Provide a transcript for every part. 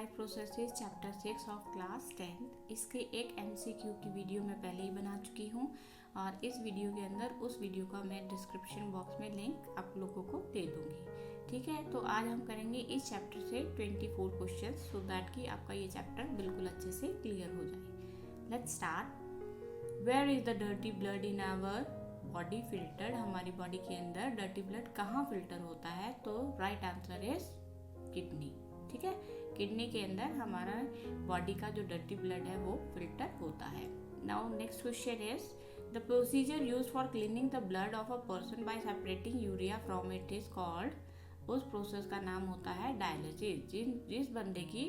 Life processes chapter 6 of class 10। इसके एक MCQ की वीडियो मैं पहले ही बना चुकी हूँ और इस वीडियो के अंदर उस वीडियो का मैं डिस्क्रिप्शन बॉक्स में लिंक आप लोगों को दे दूँगी। ठीक है, तो आज हम करेंगे इस चैप्टर से 24 क्वेश्चन सो दैट कि आपका ये चैप्टर बिल्कुल अच्छे से क्लियर हो जाए। Let's start. Where is the dirty blood in our body filtered? हमारी बॉडी के अंदर डर्टी ब्लड कहाँ फिल्टर होता है? तो राइट आंसर इज किडनी। ठीक है, किडनी के अंदर हमारा बॉडी का जो डर्टी ब्लड है वो फिल्टर होता है। Now next question is the procedure use for cleaning the blood of a person by separating urea from it is called. उस प्रोसेस का नाम होता है डायलिसिस। जिस बंदे की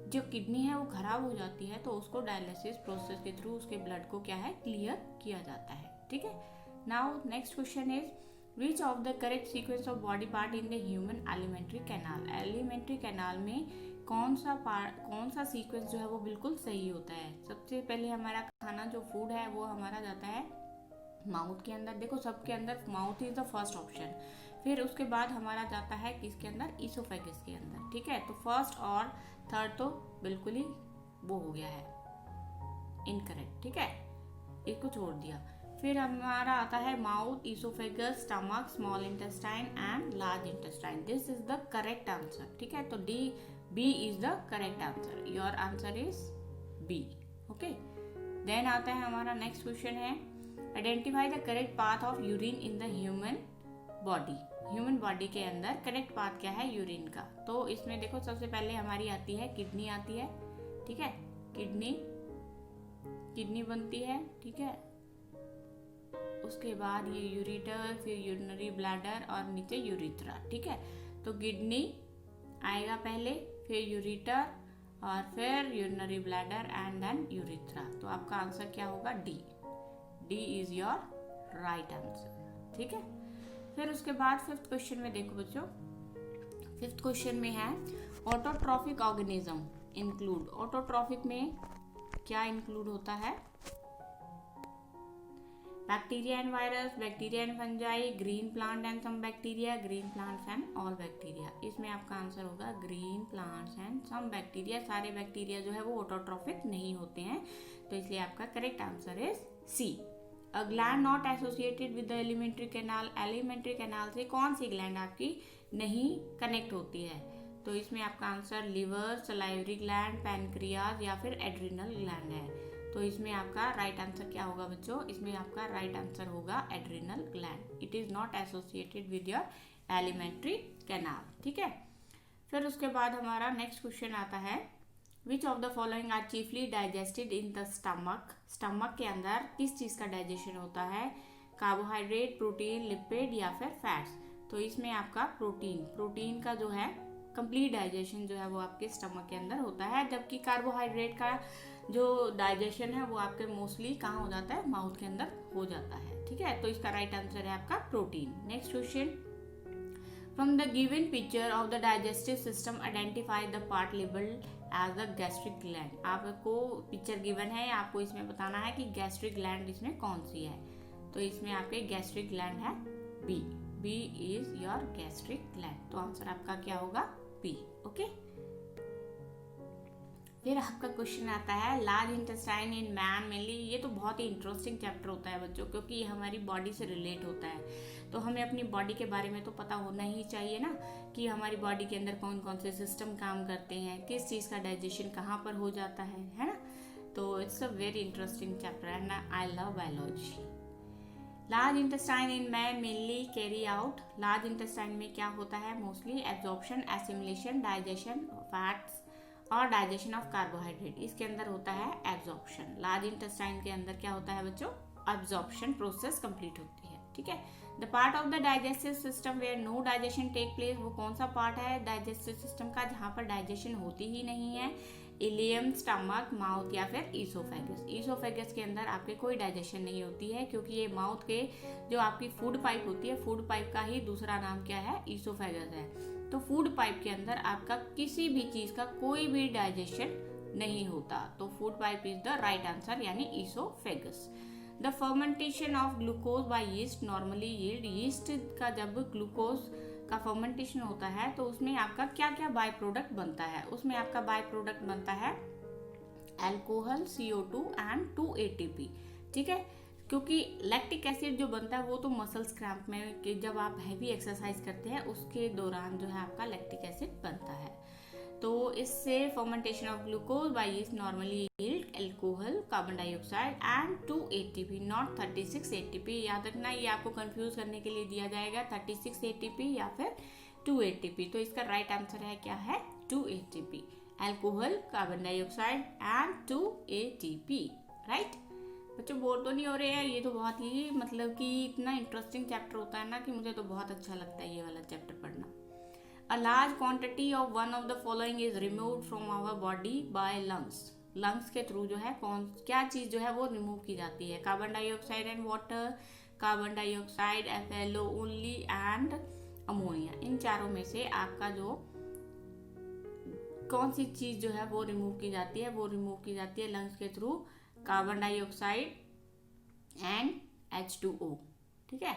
जो किडनी है वो खराब हो जाती है तो उसको डायलिसिस प्रोसेस के थ्रू उसके ब्लड को क्या है क्लियर किया जाता है। ठीक है, now next question is which of the correct sequence of body part in the human elementary canal? Alimentary canal में कौन सा सीक्वेंस जो है वो बिल्कुल सही होता है? सबसे पहले हमारा खाना जो फूड है वो हमारा जाता है माउथ के अंदर। देखो सबके अंदर mouth is the first option, फिर उसके बाद हमारा जाता है किसके अंदर? ईसोफेगस के अंदर। ठीक है, तो फर्स्ट और थर्ड तो बिल्कुल ही वो हो गया है इनकरेक्ट। ठीक है, इसको छोड़ दिया। फिर हमारा आता है mouth, oesophagus, stomach, small intestine and large intestine. This is the correct answer. ठीक है, तो B is the correct answer. Your answer is B. Okay, then आता है हमारा नेक्स्ट क्वेश्चन है identify the correct path of urine in the human body. Human body के अंदर correct path क्या है यूरिन का? तो इसमें देखो सबसे पहले हमारी आती है किडनी आती है। ठीक है, किडनी बनती है। ठीक है, उसके बाद ये यूरिटर, फिर यूरिनरी ब्लैडर और नीचे यूरिथ्रा। ठीक है, तो किडनी आएगा पहले, फिर यूरिटर और फिर urinary bladder and then urethra. तो आपका आंसर क्या होगा? D is your right answer. ठीक है, फिर उसके बाद फिफ्थ क्वेश्चन में देखो बच्चों, फिफ्थ क्वेश्चन में है ऑटोट्रॉफिक ऑर्गेनिज्म इंक्लूड। ऑटोट्रॉफिक में क्या इंक्लूड होता है? Bacteria and virus, bacteria and fungi, green plant and some bacteria, green plants and all bacteria. इसमें आपका आंसर होगा green plants and some bacteria. सारे बैक्टीरिया जो है वो ऑटोट्रॉफिक नहीं होते हैं, तो इसलिए आपका correct answer is C. A gland not associated with the alimentary canal. Alimentary canal से कौन सी ग्लैंड आपकी नहीं कनेक्ट होती है? तो इसमें आपका answer liver, salivary gland, pancreas या फिर एड्रिनल ग्लैंड है। तो इसमें आपका राइट आंसर क्या होगा बच्चों? इसमें आपका राइट आंसर होगा adrenal gland. It is not associated with your alimentary canal. ठीक है, फिर उसके बाद हमारा नेक्स्ट क्वेश्चन आता है which of the following are chiefly digested in the stomach. Stomach के अंदर किस चीज़ का डाइजेशन होता है? कार्बोहाइड्रेट, प्रोटीन, लिपिड या फिर फैट्स। तो इसमें आपका प्रोटीन का जो है कंप्लीट डाइजेशन जो है वो आपके स्टमक के अंदर होता है, जबकि कार्बोहाइड्रेट का जो डाइजेशन है वो आपके मोस्टली कहाँ हो जाता है? माउथ के अंदर हो जाता है। ठीक है, तो इसका राइट आंसर है आपका protein. Next question from the given picture of the digestive system identify the part labelled as the gastric gland. आपको पिक्चर गिवन है, आपको इसमें बताना है कि गैस्ट्रिक ग्लैंड इसमें कौन सी है। तो इसमें आपके गैस्ट्रिक ग्लैंड है B is your gastric gland. तो आंसर आपका क्या होगा? बी। ओके, फिर आपका क्वेश्चन आता है large intestine in man mainly. ये तो बहुत ही इंटरेस्टिंग चैप्टर होता है बच्चों, क्योंकि ये हमारी बॉडी से रिलेट होता है। तो हमें अपनी बॉडी के बारे में तो पता होना ही चाहिए ना कि हमारी बॉडी के अंदर कौन कौन से सिस्टम काम करते हैं, किस चीज़ का डाइजेशन कहाँ पर हो जाता है ना। तो it's a very interesting chapter and I love biology. Large intestine in man mainly carry out. Large intestine में क्या होता है? Mostly absorption, assimilation, digestion fats और डाइजेशन ऑफ कार्बोहाइड्रेट। इसके अंदर होता है एब्जॉर्प्शन। लार्ज इंटेस्टाइन के अंदर क्या होता है बच्चों? एब्जॉर्प्शन प्रोसेस कंप्लीट होती है। ठीक है, the part of the digestive system where no digestion take place. वो कौन सा पार्ट है डाइजेस्टिव सिस्टम का जहाँ पर डाइजेशन होती ही नहीं है? इलियम, स्टमक, माउथ या फिर ईसोफेगस। ईसोफेगस के अंदर आपके कोई डाइजेशन नहीं होती है, क्योंकि ये माउथ के जो आपकी फूड पाइप होती है, फूड पाइप का ही दूसरा नाम क्या है? ईसोफेगस है। तो फूड पाइप के अंदर आपका किसी भी चीज़ का कोई भी डाइजेशन नहीं होता। तो food pipe is the right answer, यानी oesophagus. The fermentation of glucose by yeast normally yield. Yeast का जब ग्लूकोज का फर्मेंटेशन होता है तो उसमें आपका क्या क्या बाय प्रोडक्ट बनता है। उसमें आपका बाय प्रोडक्ट बनता है अल्कोहल, CO2 एंड 2 ATP। ठीक है, क्योंकि लैक्टिक एसिड जो बनता है वो तो मसल्स क्रैम्प में कि जब आप हैवी एक्सरसाइज करते हैं उसके दौरान जो है आपका लैक्टिक एसिड बनता है। तो इससे fermentation of glucose by yeast normally yield alcohol, carbon dioxide and 2 ATP, not 36 ATP। याद रखना, ये आपको कंफ्यूज करने के लिए दिया जाएगा 36 ATP या फिर 2 ATP। तो इसका राइट आंसर है क्या है 2 ATP, alcohol, carbon dioxide and 2 ATP। Right बच्चों, बोर तो नहीं हो रहे हैं? ये तो बहुत ही मतलब कि इतना इंटरेस्टिंग चैप्टर होता है ना कि मुझे तो बहुत अच्छा लगता है ये वाला चैप्टर पढ़ना। A large quantity of one of the following is removed from our body by lungs. Lungs के थ्रू जो है क्या चीज़ जो है वो रिमूव की जाती है? Carbon dioxide and water, carbon dioxide, FeO only and ammonia. इन चारों में से आपका जो कौन सी चीज़ जो है वो रिमूव की जाती है? वो रिमूव की जाती है लंग्स के through carbon dioxide and H2O। ठीक है,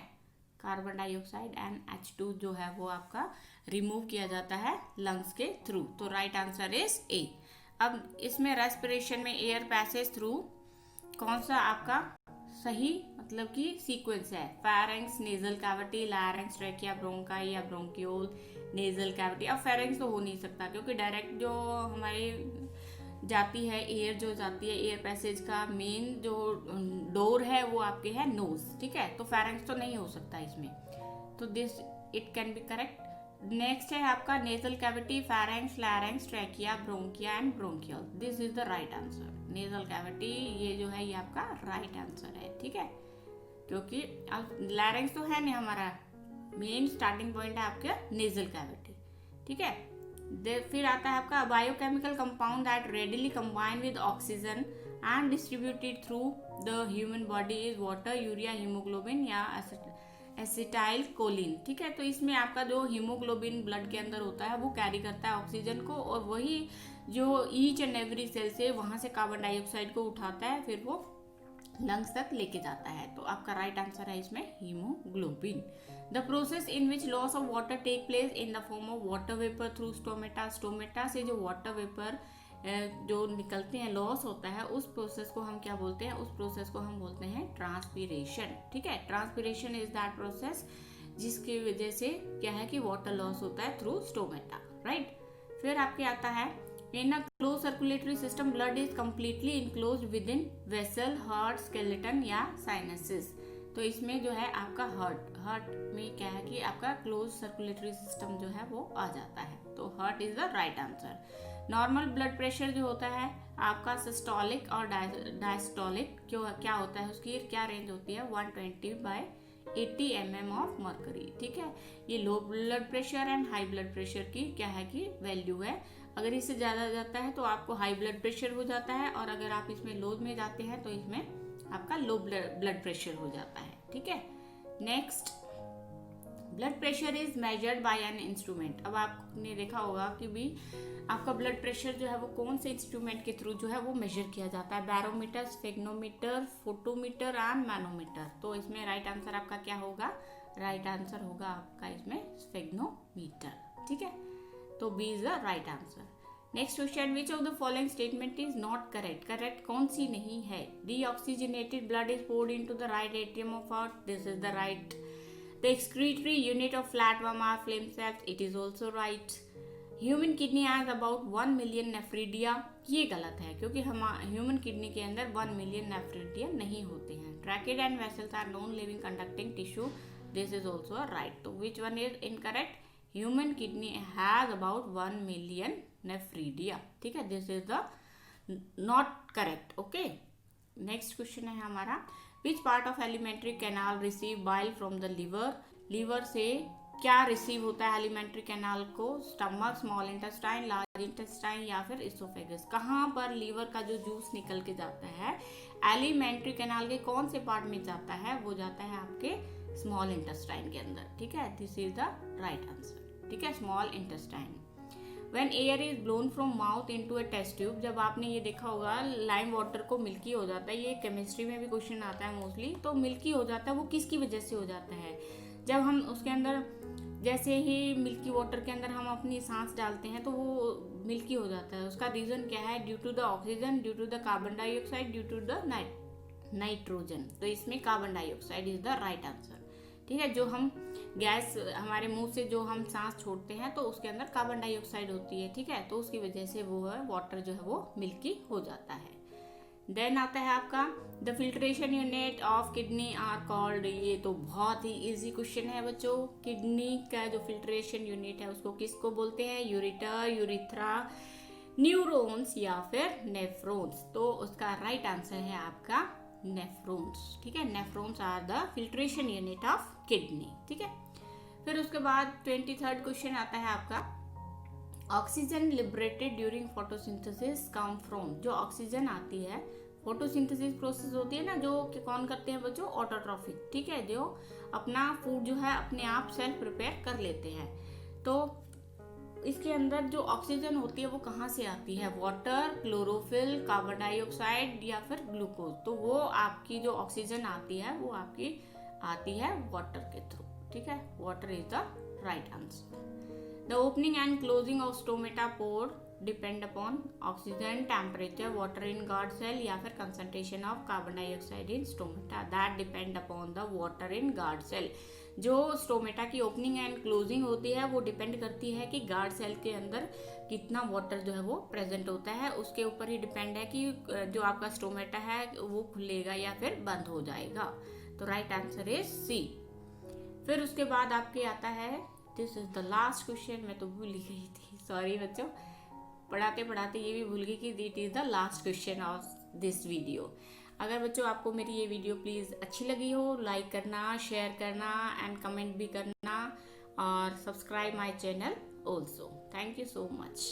कार्बन डाइऑक्साइड एंड H2 जो है वो आपका रिमूव किया जाता है लंग्स के थ्रू। तो राइट आंसर इज ए। अब इसमें रेस्पिरेशन में एयर पैसेज थ्रू कौन सा आपका सही मतलब कि सीक्वेंस है? Pharynx, nasal cavity, larynx, trachea, bronchi या ब्रोंकियोल, नेजल कैविटी। अब फेरेंक्स तो हो नहीं सकता क्योंकि डायरेक्ट जो हमारे जाती है एयर, जो जाती है एयर पैसेज का मेन जो डोर है वो आपके है नोज। ठीक है, तो फेरेंक्स तो नहीं हो सकता इसमें, तो this it can be correct. Next है आपका nasal cavity, pharynx, larynx, trachea, bronchia and bronchial. This is the right answer. Nasal cavity ये जो है ये आपका राइट आंसर है। ठीक है, क्योंकि अब लैरेंक्स तो है नहीं हमारा, मेन स्टार्टिंग पॉइंट है आपके नेजल कैविटी। ठीक है, फिर आता है आपका biochemical compound that readily combine with oxygen and distributed through the human body is water, urea, haemoglobin या एसिटाइल कोलिन। ठीक है, तो इसमें आपका जो हीमोग्लोबिन ब्लड के अंदर होता है वो कैरी करता है ऑक्सीजन को, और वही जो ईच एंड एवरी सेल से वहां से कार्बन डाइऑक्साइड को उठाता है फिर वो लंग्स तक लेके जाता है। तो आपका राइट आंसर है इसमें haemoglobin. The process in which loss of water take place in the form of water vapour through stomata. Stomata से जो वाटर वेपर जो निकलते हैं, लॉस होता है, उस प्रोसेस को हम क्या बोलते हैं? उस प्रोसेस को हम बोलते हैं ट्रांसपीरेशन। ठीक है, ट्रांसपीरेशन इज दैट प्रोसेस जिसकी वजह से क्या है कि वाटर लॉस होता है थ्रू स्टोमेटा। राइट, फिर आपके आता है in a close circulatory system blood is completely enclose within vessel, heart, skeleton या साइनसिस। तो इसमें जो है आपका हार्ट में क्या है कि आपका क्लोज सर्कुलेटरी सिस्टम जो है वो आ जाता है। तो heart is the right answer. Normal blood pressure जो होता है आपका सिस्टोलिक और डायस्टोलिक क्या होता है, उसकी क्या रेंज होती है? 120/80 mm ऑफ मर्करी। ठीक है, ये low blood pressure and high blood pressure की क्या है कि वैल्यू है। अगर इससे ज़्यादा जाता है तो आपको हाई ब्लड प्रेशर हो जाता है, और अगर आप इसमें लो में जाते हैं तो इसमें आपका लो ब्लड प्रेशर हो जाता है। ठीक है, next blood pressure is measured by an instrument. अब आपने देखा होगा कि भी आपका ब्लड प्रेशर जो है वो कौन से इंस्ट्रूमेंट के थ्रू जो है वो मेजर किया जाता है? Barometer, sphygmometer, photometer and manometer. तो इसमें राइट आंसर आपका क्या होगा? राइट आंसर होगा आपका इसमें स्फेग्नोमीटर। ठीक है, तो B is the right answer. Next question, which of the following statement is not correct? Correct कौन सी नहीं है? Deoxygenated blood is poured into the right atrium of heart. This is the right. द excretory unit of flatworm are flame cells. It is also right. Human kidney has about 1 million nephridia. ये गलत है क्योंकि हम human kidney के अंदर 1 million nephridia नहीं होते हैं। Tracheids and vessels are non living conducting tissue. This is also right. तो which one is incorrect? Human kidney has about 1 million nephridia. ठीक है, this is the not correct. Okay, next question है हमारा, which part of alimentary canal receive bile from the liver? Liver से क्या receive होता है alimentary canal को? Stomach, small intestine, large intestine या फिर इसोफेगस। कहाँ पर लीवर का जो जूस निकल के जाता है एलिमेंट्री कैनाल के कौन से पार्ट में जाता है? वो जाता है आपके स्मॉल इंटेस्टाइन के अंदर। ठीक है, this is the right answer. ठीक है, small intestine. When air is blown from mouth into a test tube, जब आपने ये देखा होगा लाइम वाटर को मिल्की हो जाता है, ये केमिस्ट्री में भी क्वेश्चन आता है मोस्टली, तो मिल्की हो जाता है वो किसकी वजह से हो जाता है? जब हम उसके अंदर जैसे ही मिल्की वाटर के अंदर हम अपनी सांस डालते हैं तो वो मिल्की हो जाता है। उसका रीज़न क्या है? Due to the oxygen, due to the carbon dioxide, due to the nitrogen. तो इसमें carbon dioxide is the right answer. ठीक है, जो हम गैस हमारे मुंह से जो हम सांस छोड़ते हैं तो उसके अंदर कार्बन डाइऑक्साइड होती है। ठीक है, तो उसकी वजह से वो है वाटर जो है वो मिल्की हो जाता है। देन आता है आपका the filtration unit of kidney are called. ये तो बहुत ही इजी क्वेश्चन है बच्चों। किडनी का जो फिल्ट्रेशन यूनिट है उसको किसको बोलते हैं? यूरेटर, यूरिथ्रा, न्यूरॉन्स या फिर नेफ्रॉन्स। तो उसका राइट आंसर है आपका नेफ्रॉन्स। ठीक है, nephrons are the filtration unit of kidney. ठीक है, फिर उसके बाद 23rd क्वेश्चन आता है आपका oxygen liberated during photosynthesis come from. जो ऑक्सीजन आती है, फोटोसिंथेसिस प्रोसेस होती है ना, जो कि कौन करते हैं बच्चों? ऑटोट्रॉफिक। ठीक है, जो अपना फूड जो है अपने आप सेल्फ प्रिपेयर कर लेते हैं। तो इसके अंदर जो ऑक्सीजन होती है वो कहाँ से आती है? वाटर, क्लोरोफिल, कार्बन डाइऑक्साइड या फिर ग्लूकोज। तो वो आपकी जो ऑक्सीजन आती है वो आपकी आती है वाटर के थ्रू। ठीक है, water is the right answer. The opening and closing of stomata pore depend upon oxygen, temperature, water in guard cell या फिर concentration of carbon dioxide in stomata that depend upon the water in guard cell। जो stomata की opening and closing होती है वो depend करती है कि गार्ड सेल के अंदर कितना वाटर जो है वो प्रेजेंट होता है। उसके ऊपर ही डिपेंड है कि जो आपका स्टोमेटा है वो खुलेगा या फिर बंद हो जाएगा। तो राइट आंसर इज सी। फिर उसके बाद आपके आता है this is the last question. मैं तो भूल ही गई थी, सॉरी बच्चों, पढ़ाते पढ़ाते ये भी भूल गई कि this is the last question of this video. अगर बच्चों आपको मेरी ये वीडियो प्लीज़ अच्छी लगी हो, लाइक करना, शेयर करना एंड कमेंट भी करना और subscribe my channel also. Thank you so much.